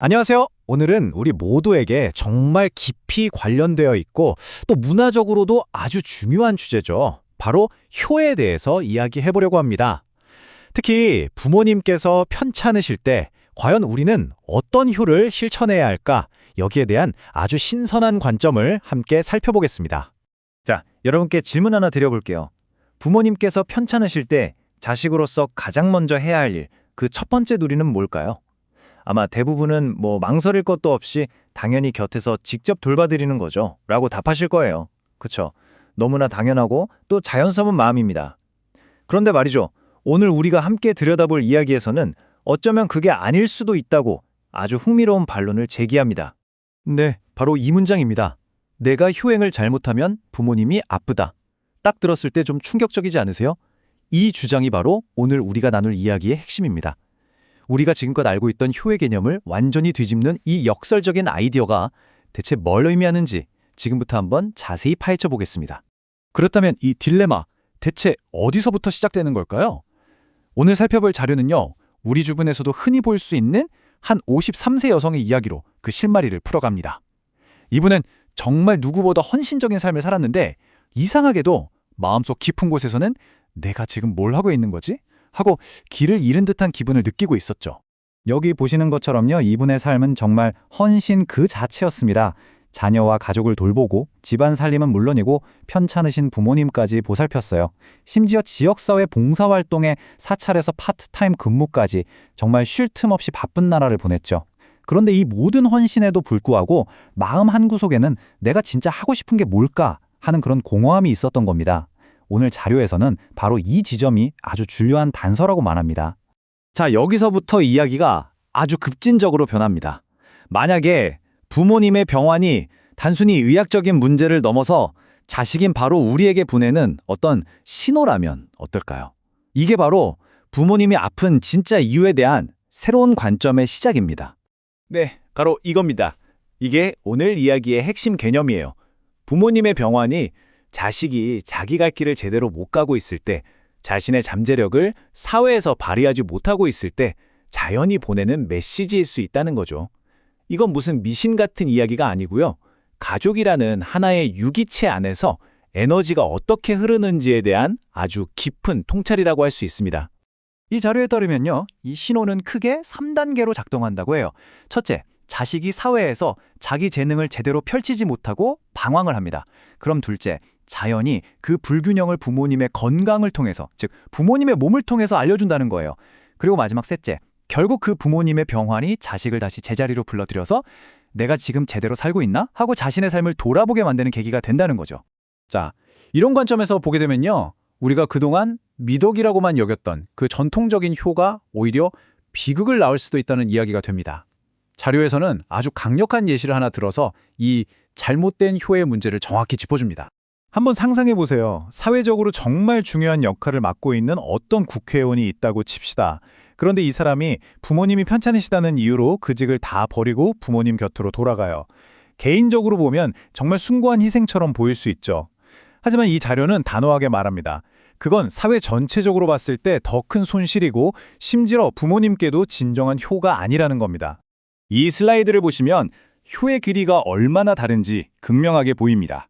안녕하세요. 오늘은 우리 모두에게 정말 깊이 관련되어 있고 또 문화적으로도 아주 중요한 주제죠. 바로 효에 대해서 이야기해 보려고 합니다. 특히 부모님께서 편찮으실 때 과연 우리는 어떤 효를 실천해야 할까? 여기에 대한 아주 신선한 관점을 함께 살펴보겠습니다. 자, 여러분께 질문 하나 드려볼게요. 부모님께서 편찮으실 때 자식으로서 가장 먼저 해야 할 일, 그 첫 번째 누리는 뭘까요? 아마 대부분은 망설일 것도 없이 당연히 곁에서 직접 돌봐드리는 거죠. 라고 답하실 거예요. 그쵸? 너무나 당연하고 또 자연스러운 마음입니다. 그런데 말이죠. 오늘 우리가 함께 들여다볼 이야기에서는 어쩌면 그게 아닐 수도 있다고 아주 흥미로운 반론을 제기합니다. 네, 바로 이 문장입니다. 내가 효행을 잘못하면 부모님이 아프다. 딱 들었을 때 좀 충격적이지 않으세요? 이 주장이 바로 오늘 우리가 나눌 이야기의 핵심입니다. 우리가 지금껏 알고 있던 효의 개념을 완전히 뒤집는 이 역설적인 아이디어가 대체 뭘 의미하는지 지금부터 한번 자세히 파헤쳐 보겠습니다. 그렇다면 이 딜레마, 대체 어디서부터 시작되는 걸까요? 오늘 살펴볼 자료는요, 우리 주변에서도 흔히 볼 수 있는 한 53세 여성의 이야기로 그 실마리를 풀어갑니다. 이분은 정말 누구보다 헌신적인 삶을 살았는데 이상하게도 마음속 깊은 곳에서는 내가 지금 뭘 하고 있는 거지? 하고 길을 잃은 듯한 기분을 느끼고 있었죠. 여기 보시는 것처럼요, 이분의 삶은 정말 헌신 그 자체였습니다. 자녀와 가족을 돌보고 집안 살림은 물론이고 편찮으신 부모님까지 보살폈어요. 심지어 지역사회 봉사활동에 사찰에서 파트타임 근무까지 정말 쉴 틈 없이 바쁜 나라를 보냈죠. 그런데 이 모든 헌신에도 불구하고 마음 한구석에는 내가 진짜 하고 싶은 게 뭘까 하는 그런 공허함이 있었던 겁니다. 오늘 자료에서는 바로 이 지점이 아주 중요한 단서라고 말합니다. 자, 여기서부터 이야기가 아주 급진적으로 변합니다. 만약에 부모님의 병환이 단순히 의학적인 문제를 넘어서 자식인 바로 우리에게 보내는 어떤 신호라면 어떨까요? 이게 바로 부모님이 아픈 진짜 이유에 대한 새로운 관점의 시작입니다. 네, 바로 이겁니다. 이게 오늘 이야기의 핵심 개념이에요. 부모님의 병환이 자식이 자기 갈 길을 제대로 못 가고 있을 때, 자신의 잠재력을 사회에서 발휘하지 못하고 있을 때 자연히 보내는 메시지일 수 있다는 거죠. 이건 무슨 미신 같은 이야기가 아니고요. 가족이라는 하나의 유기체 안에서 에너지가 어떻게 흐르는지에 대한 아주 깊은 통찰이라고 할 수 있습니다. 이 자료에 따르면요, 이 신호는 크게 3단계로 작동한다고 해요. 첫째, 자식이 사회에서 자기 재능을 제대로 펼치지 못하고 방황을 합니다. 그럼 둘째, 자연히 그 불균형을 부모님의 건강을 통해서, 즉 부모님의 몸을 통해서 알려준다는 거예요. 그리고 마지막 셋째, 결국 그 부모님의 병환이 자식을 다시 제자리로 불러들여서 내가 지금 제대로 살고 있나? 하고 자신의 삶을 돌아보게 만드는 계기가 된다는 거죠. 자, 이런 관점에서 보게 되면요, 우리가 그동안 미덕이라고만 여겼던 그 전통적인 효가 오히려 비극을 낳을 수도 있다는 이야기가 됩니다. 자료에서는 아주 강력한 예시를 하나 들어서 이 잘못된 효의 문제를 정확히 짚어줍니다. 한번 상상해 보세요. 사회적으로 정말 중요한 역할을 맡고 있는 어떤 국회의원이 있다고 칩시다. 그런데 이 사람이 부모님이 편찮으시다는 이유로 그 직을 다 버리고 부모님 곁으로 돌아가요. 개인적으로 보면 정말 숭고한 희생처럼 보일 수 있죠. 하지만 이 자료는 단호하게 말합니다. 그건 사회 전체적으로 봤을 때 더 큰 손실이고 심지어 부모님께도 진정한 효가 아니라는 겁니다. 이 슬라이드를 보시면 효의 길이가 얼마나 다른지 극명하게 보입니다.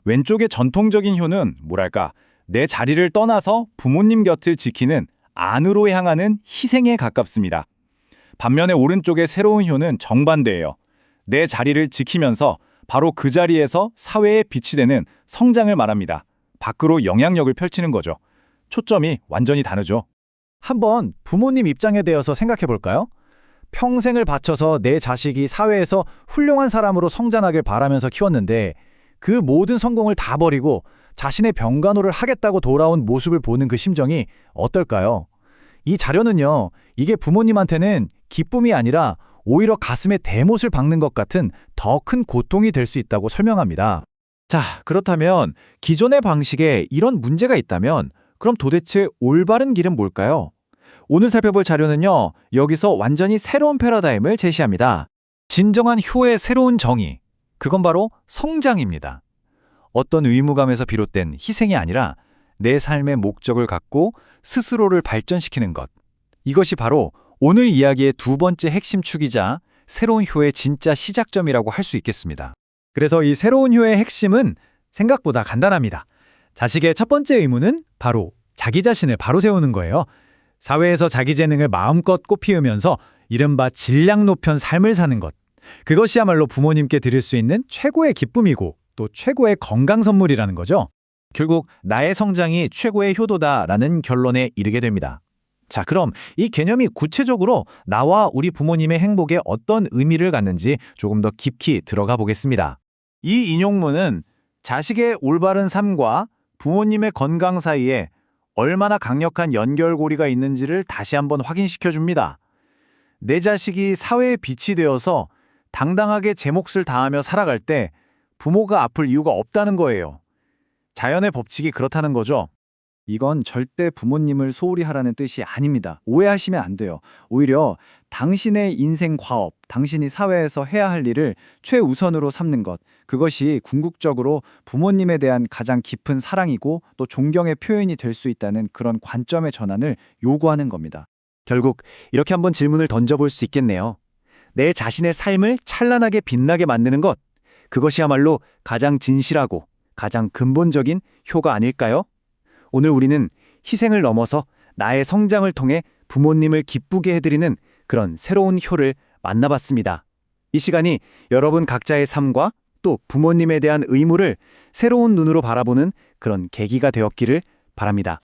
왼쪽의 전통적인 효는 뭐랄까, 내 자리를 떠나서 부모님 곁을 지키는 안으로 향하는 희생에 가깝습니다. 반면에 오른쪽의 새로운 효는 정반대예요. 내 자리를 지키면서 바로 그 자리에서 사회에 빛이 되는 성장을 말합니다. 밖으로 영향력을 펼치는 거죠. 초점이 완전히 다르죠. 한번 부모님 입장에 대해서 생각해 볼까요? 평생을 바쳐서 내 자식이 사회에서 훌륭한 사람으로 성장하길 바라면서 키웠는데 그 모든 성공을 다 버리고 자신의 병간호를 하겠다고 돌아온 모습을 보는 그 심정이 어떨까요? 이 자료는요, 이게 부모님한테는 기쁨이 아니라 오히려 가슴에 대못을 박는 것 같은 더 큰 고통이 될 수 있다고 설명합니다. 자, 그렇다면 기존의 방식에 이런 문제가 있다면 그럼 도대체 올바른 길은 뭘까요? 오늘 살펴볼 자료는요, 여기서 완전히 새로운 패러다임을 제시합니다. 진정한 효의 새로운 정의, 그건 바로 성장입니다. 어떤 의무감에서 비롯된 희생이 아니라 내 삶의 목적을 갖고 스스로를 발전시키는 것. 이것이 바로 오늘 이야기의 두 번째 핵심 축이자 새로운 효의 진짜 시작점이라고 할 수 있겠습니다. 그래서 이 새로운 효의 핵심은 생각보다 간단합니다. 자식의 첫 번째 의무는 바로 자기 자신을 바로 세우는 거예요. 사회에서 자기 재능을 마음껏 꽃피우면서 이른바 질량 높은 삶을 사는 것. 그것이야말로 부모님께 드릴 수 있는 최고의 기쁨이고 또 최고의 건강 선물이라는 거죠. 결국 나의 성장이 최고의 효도다라는 결론에 이르게 됩니다. 자, 그럼 이 개념이 구체적으로 나와 우리 부모님의 행복에 어떤 의미를 갖는지 조금 더 깊이 들어가 보겠습니다. 이 인용문은 자식의 올바른 삶과 부모님의 건강 사이에 얼마나 강력한 연결고리가 있는지를 다시 한번 확인시켜 줍니다. 내 자식이 사회의 빛이 되어서 당당하게 제 몫을 다하며 살아갈 때 부모가 아플 이유가 없다는 거예요. 자연의 법칙이 그렇다는 거죠. 이건 절대 부모님을 소홀히 하라는 뜻이 아닙니다. 오해하시면 안 돼요. 오히려 당신의 인생 과업, 당신이 사회에서 해야 할 일을 최우선으로 삼는 것, 그것이 궁극적으로 부모님에 대한 가장 깊은 사랑이고 또 존경의 표현이 될 수 있다는 그런 관점의 전환을 요구하는 겁니다. 결국 이렇게 한번 질문을 던져볼 수 있겠네요. 내 자신의 삶을 찬란하게 빛나게 만드는 것, 그것이야말로 가장 진실하고 가장 근본적인 효가 아닐까요? 오늘 우리는 희생을 넘어서 나의 성장을 통해 부모님을 기쁘게 해드리는 그런 새로운 효를 만나봤습니다. 이 시간이 여러분 각자의 삶과 또 부모님에 대한 의무를 새로운 눈으로 바라보는 그런 계기가 되었기를 바랍니다.